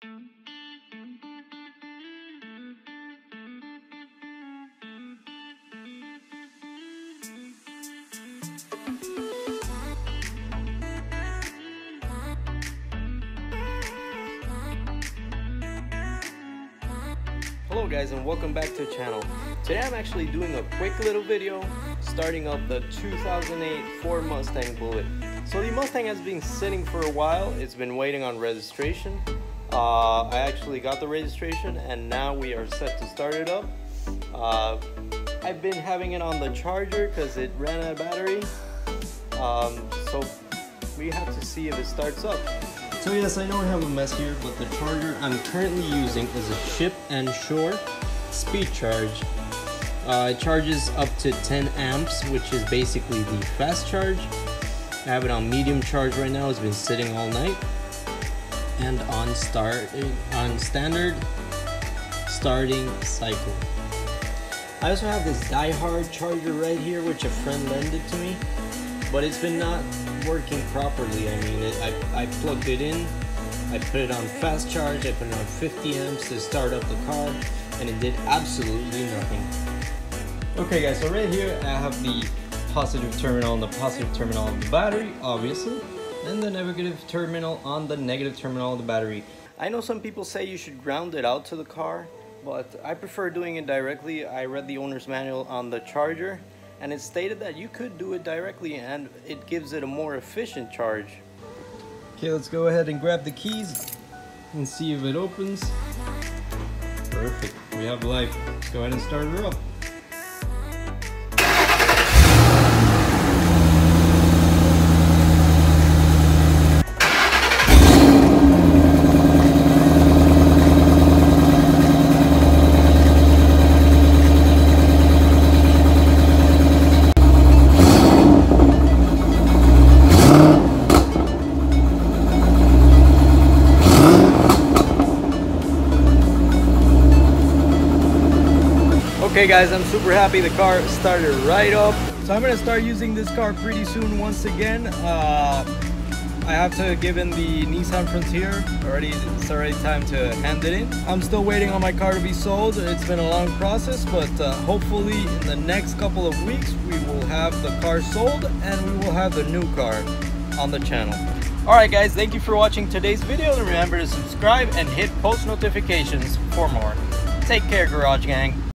Hello guys, and welcome back to the channel. Today I'm actually doing a quick little video starting up the 2008 Ford Mustang Bullitt. So the Mustang has been sitting for a while. It's been waiting on registration. I actually got the registration and now we are set to start it up. I've been having it on the charger because it ran out of battery. So we have to see if it starts up. So yes, I know I have a mess here, but the charger I'm currently using is a Ship and Shore speed charge. It charges up to 10 amps, which is basically the fast charge. I have it on medium charge right now. It's been sitting all night, and on standard starting cycle. I also have this die-hard charger right here, which a friend lended to me, but it's been not working properly. I mean, I plugged it in, I put it on fast charge, I put it on 50 amps to start up the car, and it did absolutely nothing. Okay guys, so right here I have the positive terminal on the positive terminal of the battery, obviously, and the negative terminal on the negative terminal of the battery. I know some people say you should ground it out to the car, but I prefer doing it directly. I read the owner's manual on the charger, and it stated that you could do it directly and it gives it a more efficient charge. Okay, let's go ahead and grab the keys and see if it opens. Perfect, we have life. Let's go ahead and start her up. Okay guys, I'm super happy the car started right up. So I'm going to start using this car pretty soon once again. I have to give in the Nissan Frontier. It's already time to hand it in. I'm still waiting on my car to be sold. It's been a long process, but hopefully in the next couple of weeks we will have the car sold and we will have the new car on the channel. Alright guys, thank you for watching today's video, and remember to subscribe and hit post notifications for more. Take care, Garage Gang.